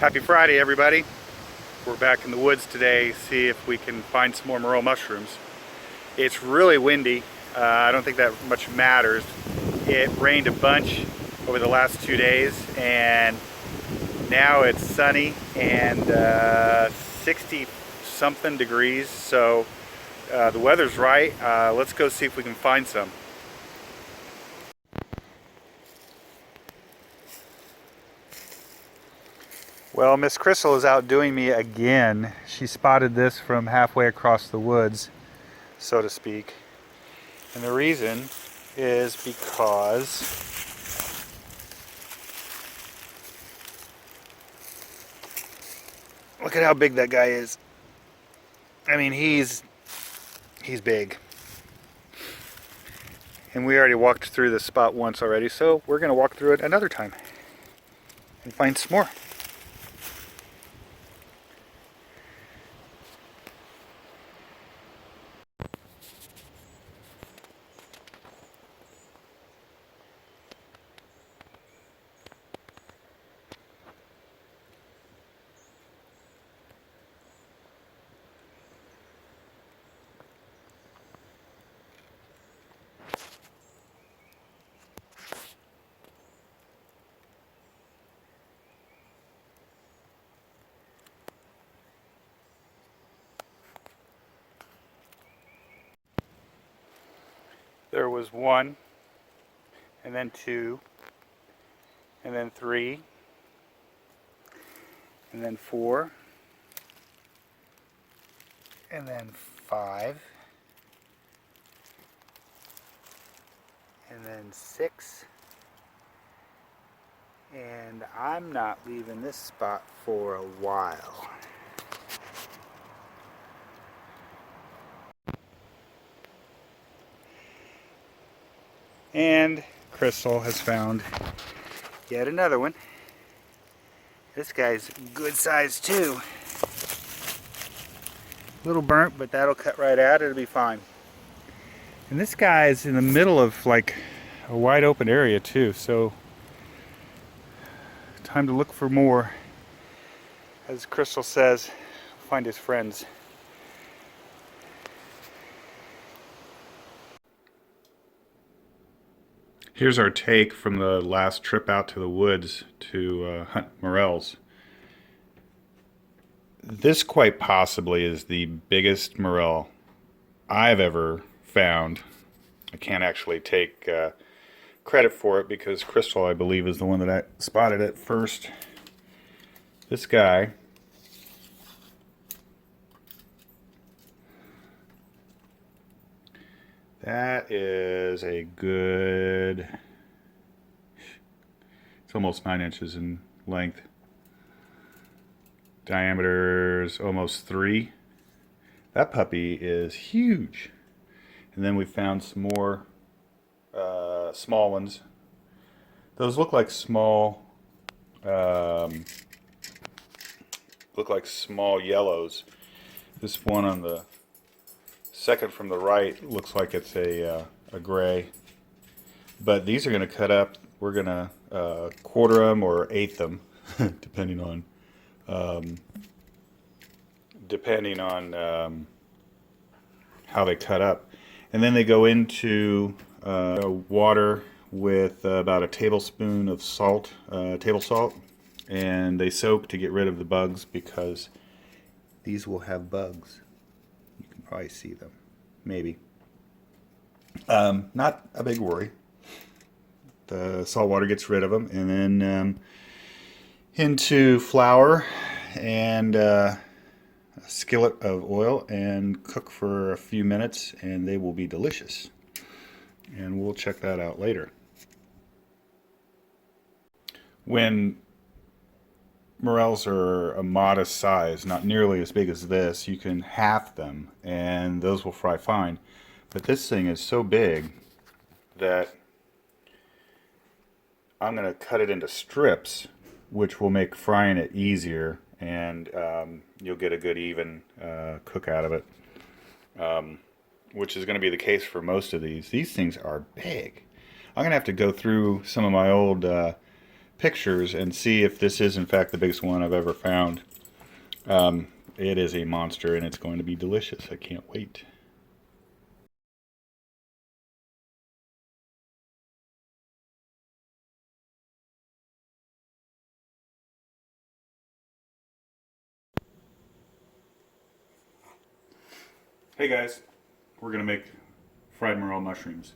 Happy Friday, everybody. We're back in the woods today, see if we can find some more morel mushrooms. It's really windy. I don't think that much matters. It rained a bunch over the last 2 days, and now it's sunny and 60 something degrees, so the weather's right. Let's go see if we can find some. Well, Miss Crystal is outdoing me again. She spotted this from halfway across the woods, so to speak. And the reason is because look at how big that guy is. I mean, he's big. And we already walked through this spot once already, so we're going to walk through it another time and find some more. There was 1, and then 2, and then 3, and then 4, and then 5, and then 6, and I'm not leaving this spot for a while. And Crystal has found yet another one. This guy's good size too. A little burnt, but that'll cut right out. It'll be fine. And this guy is in the middle of like a wide open area too, so time to look for more. As Crystal says, find his friends. Here's our take from the last trip out to the woods to hunt morels. This quite possibly is the biggest morel I've ever found. I can't actually take credit for it because Crystal, I believe, is the one that I spotted it first. This guy that is a good, it's almost 9 inches in length. Diameter's almost 3. That puppy is huge. And then we found some more small ones. Those look like small yellows. This one on the second from the right looks like it's a gray, but these are going to cut up. We're going to quarter them or eighth them, depending on how they cut up. And then they go into water with about a tablespoon of salt, table salt, and they soak to get rid of the bugs because these will have bugs. You can probably see them, maybe. Not a big worry. The salt water gets rid of them, and then into flour and a skillet of oil and cook for a few minutes, and they will be delicious. And we'll check that out later. When morels are a modest size, not nearly as big as this, you can half them and those will fry fine. But this thing is so big that I'm going to cut it into strips, which will make frying it easier, and you'll get a good even cook out of it, which is going to be the case for most of these. These things are big. I'm going to have to go through some of my old pictures and see if this is in fact the biggest one I've ever found. It is a monster and it's going to be delicious. I can't wait. Hey guys, we're going to make fried morel mushrooms.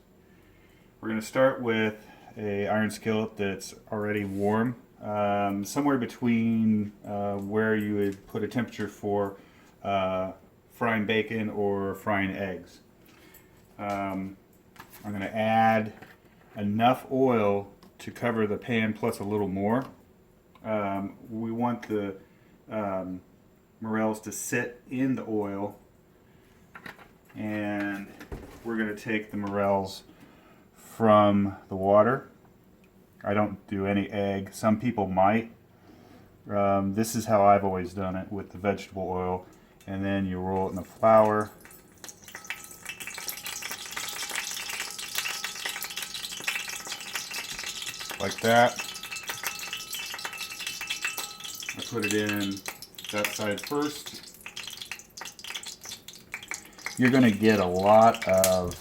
We're going to start with a iron skillet that's already warm, somewhere between where you would put a temperature for frying bacon or frying eggs. I'm going to add enough oil to cover the pan plus a little more. We want the morels to sit in the oil, and we're going to take the morels from the water. I don't do any egg. Some people might. This is how I've always done it with the vegetable oil, and then you roll it in the flour. Like that. I put it in that side first. You're going to get a lot of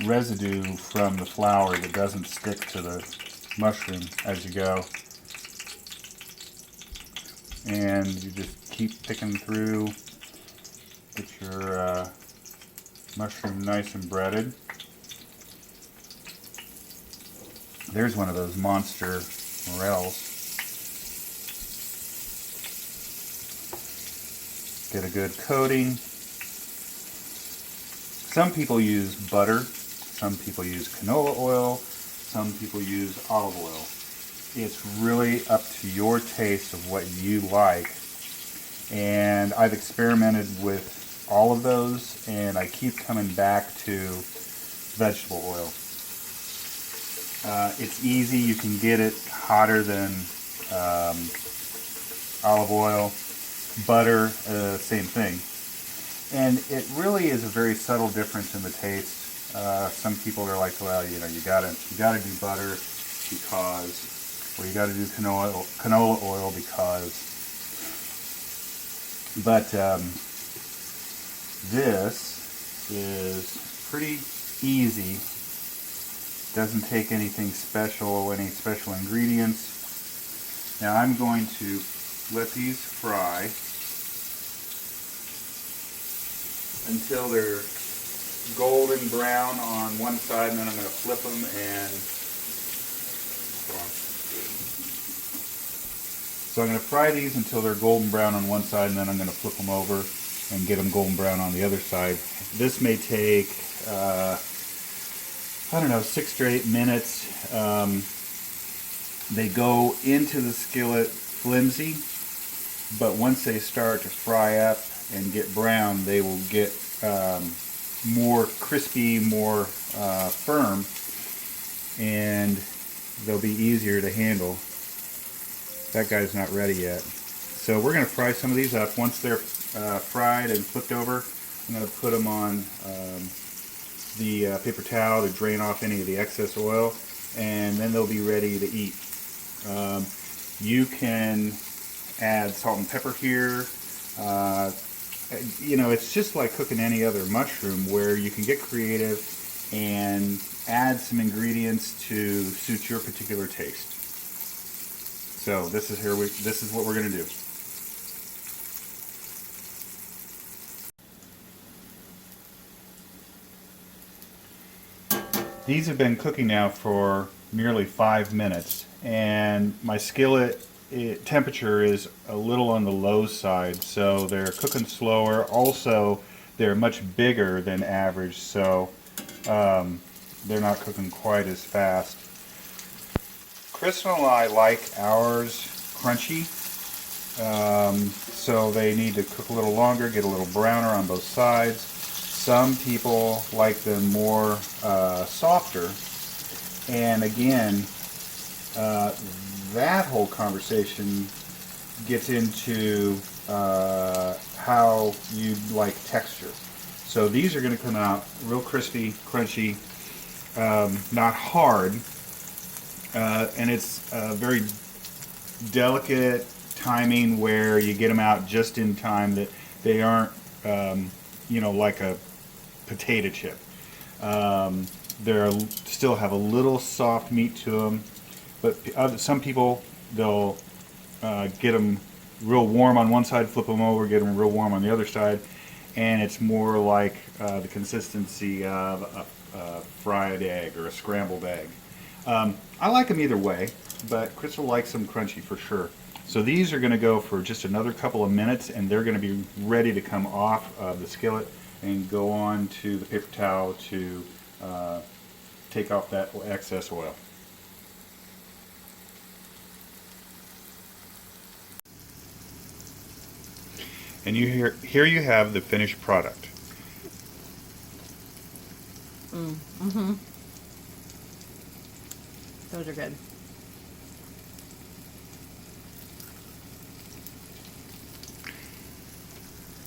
residue from the flour that doesn't stick to the mushroom as you go. And you just keep picking through, get your mushroom nice and breaded. There's one of those monster morels. Get a good coating. Some people use butter, some people use canola oil, some people use olive oil. It's really up to your taste of what you like. And I've experimented with all of those, and I keep coming back to vegetable oil. It's easy, you can get it hotter than olive oil. Butter, same thing. And it really is a very subtle difference in the taste. Some people are like, well, you know, you gotta do butter because, or you gotta do canola oil because. But this is pretty easy. Doesn't take anything special, any special ingredients. Now I'm going to let these fry until they're golden brown on one side, and then I'm going to flip them and so I'm going to fry these until they're golden brown on one side, and then I'm going to flip them over and get them golden brown on the other side. This may take I don't know, 6 to 8 minutes. They go into the skillet flimsy, but once they start to fry up and get brown, they will get more crispy, more firm, and they'll be easier to handle. That guy's not ready yet. So we're going to fry some of these up. Once they're fried and flipped over, I'm going to put them on the paper towel to drain off any of the excess oil, and then they'll be ready to eat. You can add salt and pepper here. You know, it's just like cooking any other mushroom, where you can get creative and add some ingredients to suit your particular taste. So this is what we're going to do. These have been cooking now for nearly 5 minutes, and my skillet temperature is a little on the low side, so they're cooking slower. Also, they're much bigger than average, so they're not cooking quite as fast. Crystal and I like ours crunchy, so they need to cook a little longer, get a little browner on both sides. Some people like them more softer, and again, that whole conversation gets into how you like texture. So these are going to come out real crispy, crunchy, not hard, and it's very delicate timing where you get them out just in time that they aren't, you know, like a potato chip. They still have a little soft meat to them, but some people, they'll get them real warm on one side, flip them over, get them real warm on the other side, and it's more like the consistency of a fried egg or a scrambled egg. I like them either way, but Crystal likes them crunchy for sure. So these are going to go for just another couple of minutes, and they're going to be ready to come off of the skillet and go on to the paper towel to take off that excess oil. And here you have the finished product. Those are good.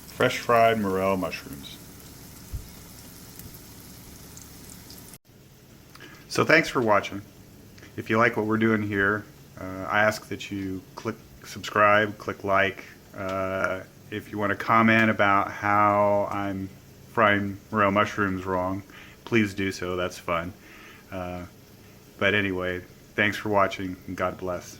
Fresh fried morel mushrooms. So thanks for watching. If you like what we're doing here, I ask that you click subscribe, click like. If you want to comment about how I'm frying morel mushrooms wrong, please do so. That's fun. But anyway, thanks for watching, and God bless.